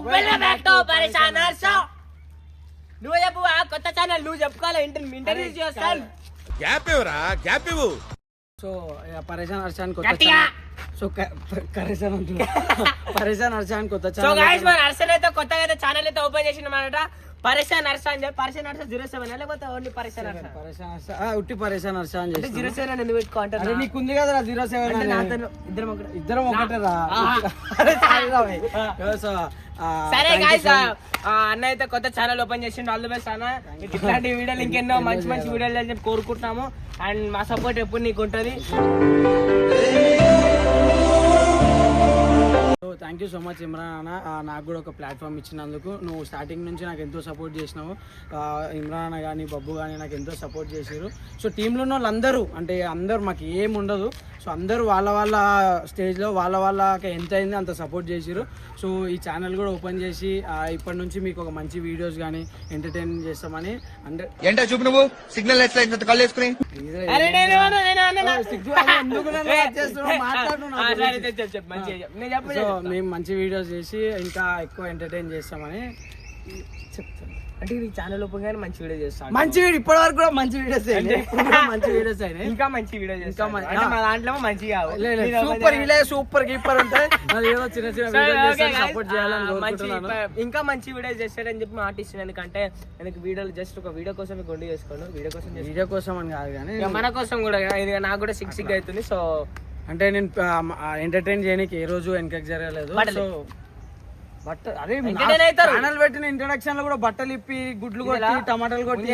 Welcome back to పరేషాన్ హర్ష. నువ్వు చెప్పు, కొత్త ఛానల్ నువ్వు చెప్పుకోవాలి. ఇంటర్వ్యూ చేస్తాను. గ్యాప్ ఇవ్వరా, గ్యాప్ ఇవ్వు. సో పరేషాన్ హర్షాన్ కొత్త ఛానల్. సో పరేషాన్ అంటున్నా, పరేషాన్ హర్షాన్ కొత్త సో ఛానల్. గైస్ మన హర్షన్ అయితే కొత్తగా అయితే ఛానల్ అయితే ఓపెన్ చేసిందన్నమాట. పరేషాన్ హర్ష అని చెప్పి. పరేషాన్ హర్ష 07 లేకపోతే ఓన్లీ పరేషాన్ హర్ష? పరేషాన్ హర్ష, ఉట్టి పరేషాన్ హర్ష అని అంటే 07 అని ఎందుకు పెట్టుకుంటారు? అరే నీకుంది కదా 07 అని. ఇద్దరం ఒకటేరా. సో సరే గైస్, అన్న అయితే కొత్త ఛానల్ ఓపెన్ చేసిండు. ఆల్ ది బెస్ట్ అన్న. ఇట్లాంటి వీడియోలు ఇంకెన్నో మంచి మంచి వీడియోలు అని చెప్పి కోరుకుంటున్నాము. అండ్ మా సపోర్ట్ ఎప్పుడు నీకు ఉంటుంది. Thank you so much Imran అన్న, నాకు కూడా ఒక ప్లాట్ఫామ్ ఇచ్చినందుకు. నువ్వు స్టార్టింగ్ నుంచి నాకు ఎంతో సపోర్ట్ చేసినావు. ఇమ్రాన్ అన్న కానీ బబ్బు కానీ నాకు ఎంతో సపోర్ట్ చేసారు. సో టీంలో ఉన్న వాళ్ళందరూ, అంటే అందరూ మాకు ఏం ఉండదు. సో అందరూ వాళ్ళ వాళ్ళ స్టేజ్లో వాళ్ళకి ఎంత అయింది అంత సపోర్ట్ చేసారు. సో ఈ ఛానల్ కూడా ఓపెన్ చేసి ఇప్పటి నుంచి మీకు ఒక మంచి వీడియోస్ కానీ ఎంటర్టైన్ చేస్తామని. అంటే ఏంటో చూపు, నువ్వు సిగ్నల్ ఎట్లా కాల్ చేసుకుని మేము మంచి వీడియోస్ చేసి ఇంకా ఎక్కువ ఎంటర్టైన్ చేస్తామని చెప్తాను. అంటే ఈ ఛానల్ ఓపెన్ గానీ మంచి వీడియో చేస్తాను. మంచి వీడియో ఇప్పటి వరకు కూడా మంచి వీడియోస్ మంచి వీడియోస్ అయినాయి. ఇంకా మంచి వీడియో చేస్తాం. అంటే మా దాంట్లో మంచిగా సూపర్ ఇలా సూపర్ కీపర్ ఉంటాయి. ఏదో చిన్న చిన్న వీడియోస్ సపోర్ట్ చేయాలని కోరుకుంటున్నాను. ఇంకా మంచి వీడియోస్ చేస్తాడని చెప్పి మాట ఇస్తున్నాను. ఎందుకంటే எனக்கு వీడియోలు జస్ట్ ఒక వీడియో కోసం కొండి చేసుకోండి. వీడియో కోసం అని కాదు కానీ మన కోసం కూడా. ఇది నాకు కూడా సిక్ అవుతుంది. సో అంటే నేను ఎంటర్టైన్ చేయడానికి ఏ రోజు వెనకకి జరగలేదు. సో అదే ఛానల్ పెట్టిన ఇంట్రడక్షన్ లో కూడా బట్టలు ఇప్పి గుడ్లు కొట్టి టమాటాలు కొట్టి.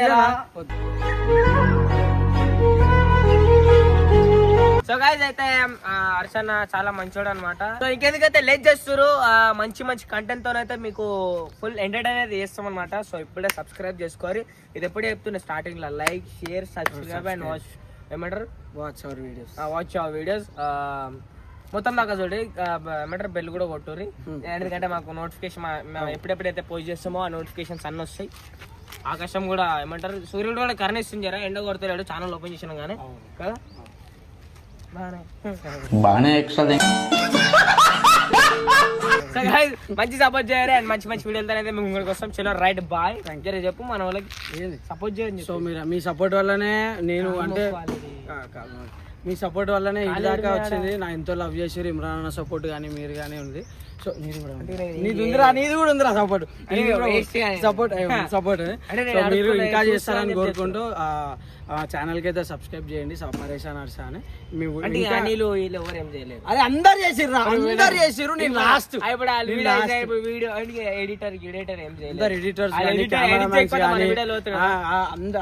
సో గైస్ అయితే హర్షన్న చాలా మంచోడు అనమాట. సో ఇంకెందుకైతే లేట్ చేస్తారు. మంచి మంచి కంటెంట్ తోనైతే మీకు ఫుల్ ఎంటర్టైన్ అయితే చేస్తాం అనమాట. సో ఇప్పుడే సబ్స్క్రైబ్ చేసుకోవాలి. ఇది ఎప్పుడే చెప్తున్నా స్టార్టింగ్ లో, like share subscribe and watch ఏమంటారు వాచ్ అవర్ వీడియోస్ మొత్తం దాకా చూడండి. ఏమంటారు బెల్ కూడా కొట్టుర్రి. ఎందుకంటే మాకు నోటిఫికేషన్ ఎప్పుడెప్పుడైతే పోస్ట్ చేస్తామో ఆ నోటిఫికేషన్స్ అన్నీ వస్తాయి. ఆకాశం కూడా ఏమంటారు సూర్యుడు కూడా కరణిస్తుంది. జరా ఎండ కొడతాడు ఛానల్ ఓపెన్ చేసినా కానీ కదా. మంచి సపోర్ట్ చేయాలి అండ్ మంచి మంచి వీడియోలు అయితే మేము ముందుకు వస్తాం. చలో రైట్ బాయ్. చెప్పు మన వాళ్ళకి సపోర్ట్ చేయండి. సో మీరు మీ సపోర్ట్ వల్లనే నేను అంటే మీ సపోర్ట్ వల్లనే ఇది దాకా వచ్చింది. నా ఎంతో లవ్ చేసారు. ఇమ్రాన్ అన్న సపోర్ట్ కానీ మీరు కానీ ఉంది. సో నీది కూడా ఉందిరా సపోర్ట్. మీరు ఇంకా చేస్తారని కోరుకుంటూ ఛానల్ కి అయితే సబ్స్క్రైబ్ చేయండి. పరేషాన్ హర్ష అని. అదే అందరు చేసిర్రు, అందరు చేసిర్రు. నేను లాస్ట్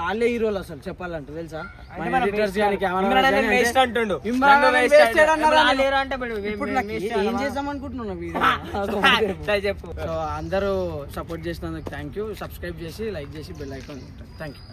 వాళ్ళే హీరోలు అసలు చెప్పాలంటే తెలుసా. ఎడిటర్స్ కానీ ఏం చేద్దాం అనుకుంటున్నా వీడియో. సో అందరూ సపోర్ట్ చేసినందుకు థ్యాంక్ యూ. సబ్స్క్రైబ్ చేసి లైక్ చేసి బెల్ ఐకాన్ థ్యాంక్ యూ.